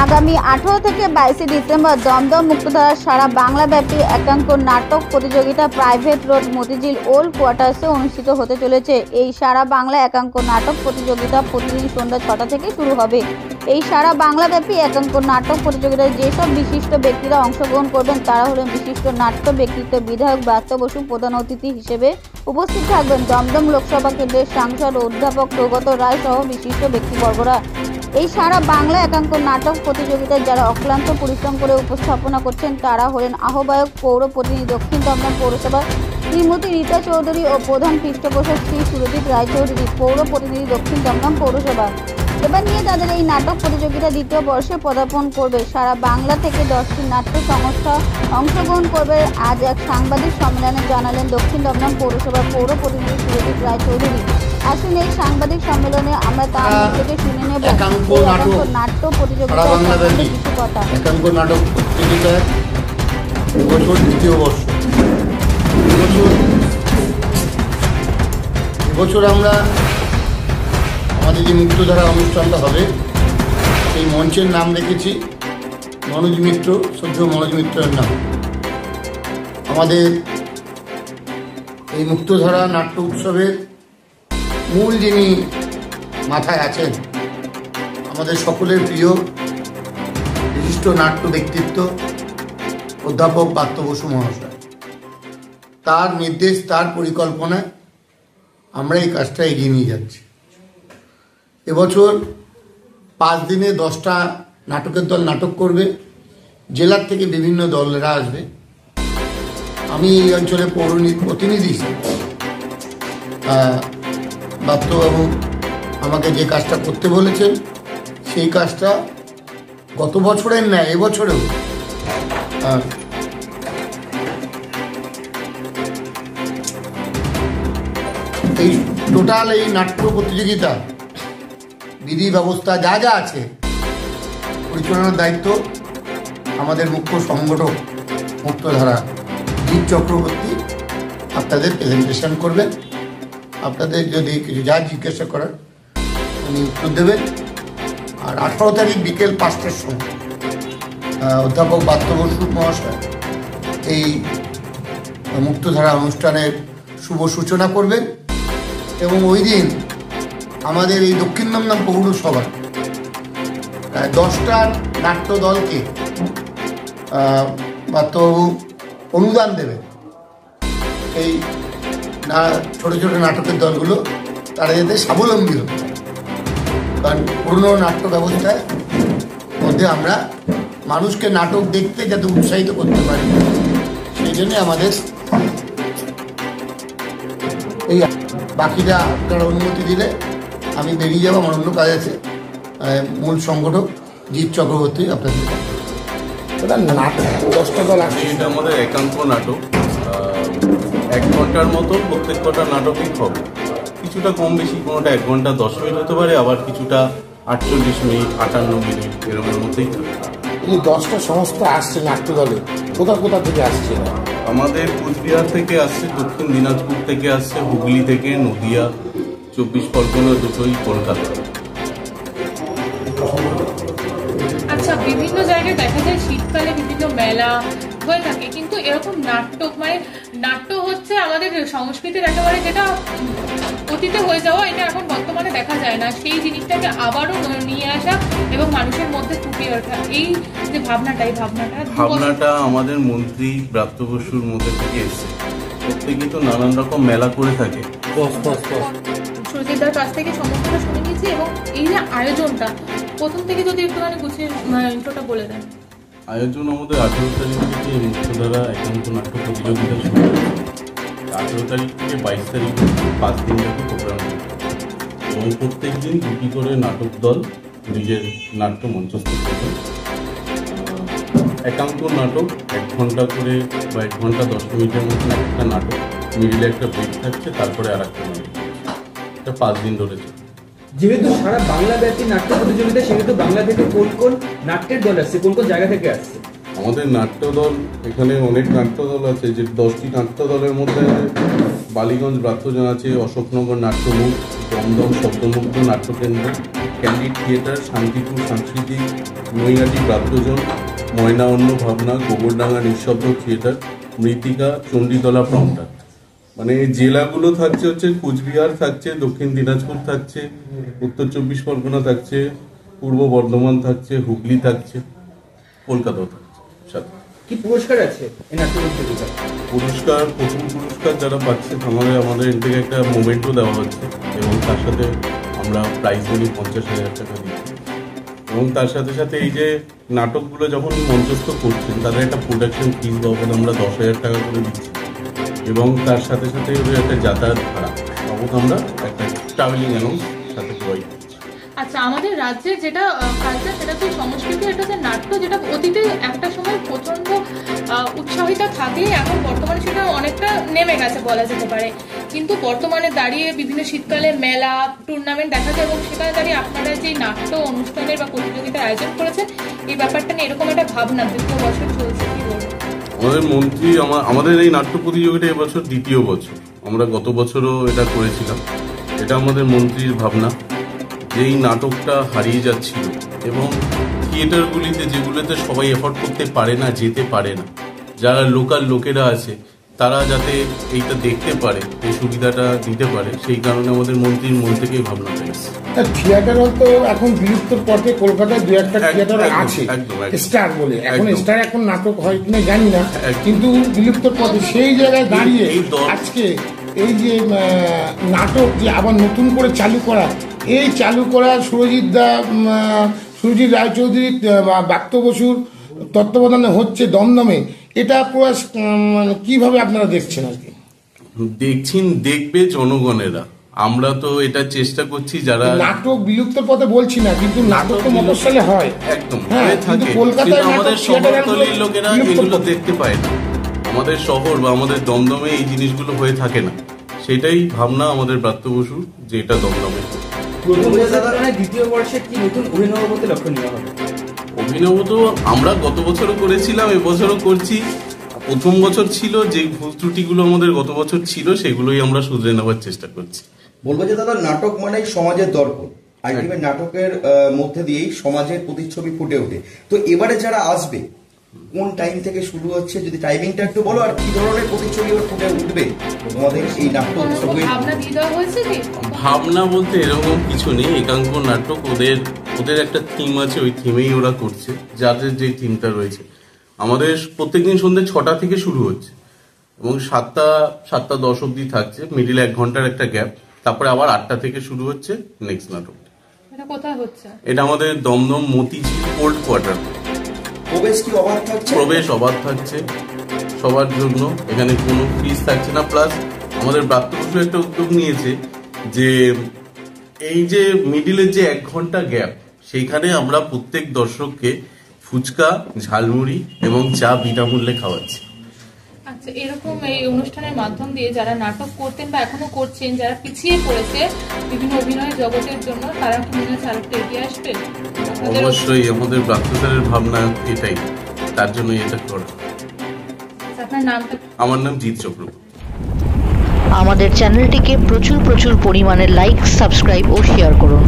আগামী 18 থেকে 22 ডিসেম্বর দমদম মুক্তধারা সারা বাংলাব্যাপী একাঙ্ক নাটক প্রতিযোগিতা প্রাইভেট রোড মতিঝিল ওল্ড কোয়ার্টার্সে অনুষ্ঠিত হতে চলেছে। এই সারা বাংলা একাঙ্ক নাটক প্রতিযোগিতা প্রতিদিন সন্ধ্যা 6টা থেকে শুরু হবে। এই সারা বাংলাব্যাপী একাঙ্ক নাটক প্রতিযোগিতায় যেসব বিশিষ্ট ব্যক্তিরা অংশগ্রহণ করবেন তারা হলেন বিশিষ্ট নাট্য ব্যক্তিত্ব বিধায়ক ব্রাত্য বসু। প্রধান অতিথি হিসেবে উপস্থিত থাকবেন দমদম লোকসভা কেন্দ্রের সাংসদ অধ্যাপক সৌগত রায় সহ বিশিষ্ট ব্যক্তিবর্গরা। এই সারা বাংলা একাঙ্ক নাটক প্রতিযোগিতায় যারা অক্লান্ত পরিশ্রম করে উপস্থাপনা করছেন তারা হলেন আহ্বায়ক পৌর প্রতিনিধি দক্ষিণ দমদম পৌরসভা শ্রীমতী রীতা চৌধুরী ও প্রধান পৃষ্ঠপোষক শ্রী সুরজিৎ রায়চৌধুরী, পৌর প্রতিনিধি দক্ষিণ দমদম পৌরসভা। এবার নিয়ে তাদের এই নাটক প্রতিযোগিতা দ্বিতীয় বর্ষে পদার্পণ করবে। সারা বাংলা থেকে 10টি নাট্য সংস্থা অংশগ্রহণ করবে। আজ এক সাংবাদিক সম্মেলনে জানালেন দক্ষিণ দমদম পৌরসভার পৌর প্রতিনিধি সুরজিৎ রায়চৌধুরী। আসুন এই সাংবাদিক সম্মেলনে আমরা তার মুখ থেকে শুনে নেব নাট্য প্রতিযোগিতা কিছু কথা। একাঙ্ক নাটক প্রতিযোগিতার এবছর দ্বিতীয় বর্ষ। এবছর আমরা আমাদের যে মুক্তধারা অনুষ্ঠানটা হবে সেই মঞ্চের নাম রেখেছি মনোজ মিত্র, শ্রদ্ধেয় মনোজ মিত্রের নাম। আমাদের এই মুক্তধারা নাট্য উৎসবের মূল যিনি মাথায় আছেন আমাদের সকলের প্রিয় বিশিষ্ট নাট্য ব্যক্তিত্ব অধ্যাপক ব্রাত্য বসু মহাশয়। তার নির্দেশ, তার পরিকল্পনায় আমরা এই কাজটা এগিয়ে নিয়ে যাচ্ছি। এবছর 5 দিনে 10টা নাটকের দল নাটক করবে। জেলার থেকে বিভিন্ন দলেরা আসবে। আমি এই অঞ্চলে পৌর প্রতিনিধি হিসেবে ব্রাত্যবাবু আমাকে যে কাজটা করতে বলেছেন সেই কাজটা গত বছরের ন্যায় এবছরেও এই টোটাল এই নাট্য প্রতিযোগিতা বিধি ব্যবস্থা যা যা আছে পরিচালনার দায়িত্ব আমাদের মুখ্য সংগঠক মুক্তধারা জিৎ চক্রবর্তী আপনাদের প্রেজেন্টেশন করবেন। আপনাদের যদি কিছু যা জিজ্ঞাসা করার উনি উত্তর দেবেন। আর 18 তারিখ বিকেল 5টার সময় অধ্যাপক ব্রাত্য বসু মহাশয় এই মুক্তধারা অনুষ্ঠানের শুভ সূচনা করবেন এবং ওই দিন আমাদের এই দক্ষিণ দমদম পৌরসভা 10টা নাট্য দলকে ব্রাত্যবাবু অনুদান দেবেন। এই ছোট ছোট নাটকের দলগুলো তারা যাতে স্বাবলম্বী হতে পারে, কারণ পুরনো নাট্য ব্যবস্থায় মধ্যে আমরা মানুষকে নাটক দেখতে যাতে উৎসাহিত করতে পারি সেই জন্যে আমাদের এই বাকিটা আপনারা অনুমতি দিলে আমি বেরিয়ে যাবো, আমার অন্য কাজ আছে। মূল সংগঠক জিৎ চক্রবর্তী আপনাদের নাটক 10টা দল আছে। এটা আমাদের একাঙ্ক নাটক 1 ঘন্টার মতো প্রত্যেক কটা নাটকই হবে। কিছুটা কম বেশি, কোনোটা 1 ঘন্টা 10 মিনিট হতে পারে, আবার কিছুটা 48 মিনিট 58 মিনিট এরকমের মধ্যেই থাকবে। এই 10টা সংস্থা আসছে নাট্য দলে, কোথা কোথা থেকে আসছে? আমাদের কোচবিহার থেকে আসছে, দক্ষিণ দিনাজপুর থেকে আসছে, হুগলি থেকে, নদিয়া, 24 পরগনা দুটোই, কলকাতা। আচ্ছা, বিভিন্ন জায়গায় দেখা যায় শীতকালে বিভিন্ন মেলা হয়ে থাকে, কিন্তু এরকম নাটক মানে নাট্য হচ্ছে আমাদের সংস্কৃতির একেবারে যেটা অতীতে হয়ে যাওয়া, এটা এখন বর্তমানে দেখা যায় না। সেই জিনিসটাকে আবারও নিয়ে আসা এবং মানুষের মধ্যে ফুটিয়ে ওঠা, এই যে ভাবনাটা, এই ভাবনাটা আমাদের মন্ত্রী ব্রাত্য বসুর মধ্যে থেকে এসেছে। প্রত্যেকেই তো নানান রকম মেলা করে থাকে। সুরজিৎদার কাছ থেকে সমস্তটা শুনে নিয়েছি। এবং এই যে আয়োজনটা প্রথম থেকে যদি একটুখানি গুছিয়ে ইন্ট্রোটা বলে দেন। আয়োজন আমাদের 18 তারিখ থেকে মুক্তধারা একাঙ্ক নাট্য প্রতিযোগিতা শুরু হয়েছে। 18 তারিখ থেকে 22 তারিখ 5 দিন ব্যাপী প্রোগ্রাম এবং প্রত্যেক দিন 2টি করে নাটক দল নিজের নাট্য মঞ্চস্থ করবে। একাঙ্ক নাটক 1 ঘন্টা করে বা 1 ঘন্টা 10 মিনিটের মতন একটা নাটক মিডিলে একটা ব্রেক থাকছে, তারপরে আর একটা নাটক। এটা 5 দিন ধরে চলে। যেহেতু সারা বাংলা ব্যাপী নাট্য প্রতিযোগিতা, সেহেতু বাংলা থেকে কোন কোন নাট্যের দল আসছে, কোন কোন জায়গা থেকে আসছে? আমাদের নাট্যদল, এখানে অনেক নাট্যদল আছে, যে 10টি নাট্যদলের মধ্যে বালিগঞ্জ ব্রাত্যজন আছে, অশোকনগর নাট্যমুখ, দমদম শব্দমুগ্ধ নাট্যকেন্দ্র, ক্যান্ডিড থিয়েটার, শান্তিপুর সাংস্কৃতিক, নৈহাটি ব্রাত্যজন, ময়না অন্য ভাবনা, গোবরডাঙ্গা নিঃশব্দ থিয়েটার, মৃত্তিকা, চণ্ডীতলা প্রম্পটার। মানে জেলাগুলো থাকছে হচ্ছে কুচবিহার থাকছে, দক্ষিণ দিনাজপুর থাকছে, উত্তর 24 পরগনা থাকছে, পূর্ব বর্ধমান থাকছে, হুগলি থাকছে, কলকাতাও থাকছে সাথে। কি পুরস্কার আছে এই নাট্য প্রতিযোগিতা? পুরস্কার, প্রথম পুরস্কার যারা পাচ্ছে আমাদের এর থেকে একটা মোমেন্টও দেওয়া হচ্ছে, এবং তার সাথে আমরা প্রাইজ মানি 50,000 টাকা দিচ্ছি। এবং তার সাথে সাথে এই যে নাটকগুলো যখন মঞ্চস্থ করছেন, তাদের একটা প্রোডাকশন ফিস বাবদ আমরা 10,000 টাকা করে দিচ্ছি, এবং তার সাথে সাথে ওদের একটা যাতায়াত ভাড়া বাবদ আমরা একটা ট্রাভেলিং অ্যালাউন্স সাথে প্রোভাইড করছি। আচ্ছা, আমাদের রাজ্যের যেটা কালচার, সেটা হচ্ছে সংস্কৃতি, এটা হচ্ছে নাট্য, যেটা অতীতে একটা সময় প্রচন্ড উৎসাহিত থাকে, এখন বর্তমানে সেটা অনেকটা নেমে গেছে বলা যেতে পারে। কিন্তু বর্তমানে দাঁড়িয়ে বিভিন্ন শীতকালে মেলা, টুর্নামেন্ট দেখা যায়, এবং সেখানে দাঁড়িয়ে আপনারা যে নাট্য অনুষ্ঠানের বা প্রতিযোগিতার আয়োজন করেছেন, এই ব্যাপারটা নিয়ে এরকম একটা ভাবনা 2য় বছর চলছে, কি বলবো? আমাদের মন্ত্রী, আমাদের এই নাট্য প্রতিযোগিতা এবছর 2য় বছর। আমরা গত বছরও এটা করেছিলাম। এটা আমাদের মন্ত্রীর ভাবনা, যেই নাটকটা হারিয়ে যাচ্ছিল, এবং থিয়েটারগুলিতে যেগুলোতে সবাই এফোর্ড করতে পারে না, যেতে পারে না, যারা লোকাল লোকেরা আছে তারা যাতে এইটা দেখতে পারে, এই সুবিধাটা দিতে পারে, সেই কারণে আমাদের মন্ত্রীর মন থেকেই ভাবনাটা এসেছে। থিয়েটার তো এখন বিলুপ্তর পথে, কলকাতায় 2-1টা থিয়েটার আছে স্টার বলে, এখন স্টার এখন নাটক হয় কিনা জানি না, কিন্তু বিলুপ্তর পথে। সেই জায়গায় দাঁড়িয়ে আজকে এই যে নাটক যে আবার নতুন করে চালু করা, এই চালু করা সুরজিৎ রায়চৌধুরী, ব্রাত্য বসুর তত্ত্বাবধানে হচ্ছে দমদমে, এটা প্রয়াস কিভাবে আপনারা দেখছেন? আর কি দেখবে জনগণেরা। আমরা তো এটা চেষ্টা করছি, যারা নাটক বিলুপ্তর পথে বলছি না, কিন্তু নাটক তো মফস্বলে হয়, একদম কিন্তু কলকাতায় আমাদের শহরতলির লোকেরা এগুলো দেখতে পায় না। আমাদের শহর বা আমাদের দমদমে এই জিনিসগুলো হয়ে থাকে না, সেটাই ভাবনা আমাদের ব্রাত্য বসুর, যে এটা দমদমে। প্রথম বছরের 2য় বর্ষে কি নতুন অভিনব হতে লক্ষ্য নেওয়া হবে? অভিনব তো আমরা গত বছরও করেছিলাম, এবছরও করছি। প্রথম বছর ছিল যে ভুল ত্রুটিগুলো আমাদের গত বছর ছিল, সেগুলোই আমরা শুধরে নেওয়ার চেষ্টা করছি। বলবো যে দাদা, নাটক মানেই সমাজের দর্পণ। আলটিমেট নাটকের মধ্যে দিয়েই সমাজের প্রতিচ্ছবি ফুটে ওঠে। তো এবারে যারা আসবে, কোন টাইম থেকে শুরু হচ্ছে, যদি টাইমিংটা একটু বলো, আর কি ধরনের প্রতিচ্ছবি ফুটে উঠবে আমাদের এই নাট্য উৎসবে? ভাবনা বলতে এরকম কিছু নেই, একাঙ্ক নাটক, ওদের একটা থিম আছে, ওই থিমেই ওরা করছে, যাদের যে থিমটা রয়েছে। আমাদের প্রত্যেকদিন সন্ধ্যে 6টা থেকে শুরু হচ্ছে, এবং 7টা 10 অব্দি থাকছে, মিডিলে 1 ঘন্টার একটা গ্যাপ, তারপরে আবার 8টা থেকে শুরু হচ্ছে নেক্সট নাটক। এটা কোথায় হচ্ছে? এটা আমাদের দমদম মতিঝিল ওল্ড কোয়ার্টার। প্রবেশ কি অবাধ থাকছে? প্রবেশ অবাধ থাকছে সবার জন্য, এখানে কোনো ফিস থাকছে না। প্লাস আমাদের ব্রাত্য বসু একটা উদ্যোগ নিয়েছে, যে এই যে মিডিলের যে 1 ঘন্টা গ্যাপ, সেইখানে আমরা প্রত্যেক দর্শককে ফুচকা, ঝালমুড়ি এবং চা বিনামূল্যে খাওয়াচ্ছি। আচ্ছা, এরকম এই অনুষ্ঠানের মাধ্যম দিয়ে যারা নাটক করতেন বা এখনো করছেন, যারা পিছিয়ে পড়েছে বিভিন্ন অভিনয় জগতের জন্য, তারা কি মনে হচ্ছে আরেকটু এগিয়ে আসবে? অবশ্যই আমাদের ব্রাত্য স্যারের ভাবনা এটাই, তার জন্য এটা করা। আপনার নামটা? আমার নাম জিৎ চক্রবর্তী। আমাদের চ্যানেলটিকে প্রচুর পরিমাণে লাইক, সাবস্ক্রাইব ও শেয়ার করুন।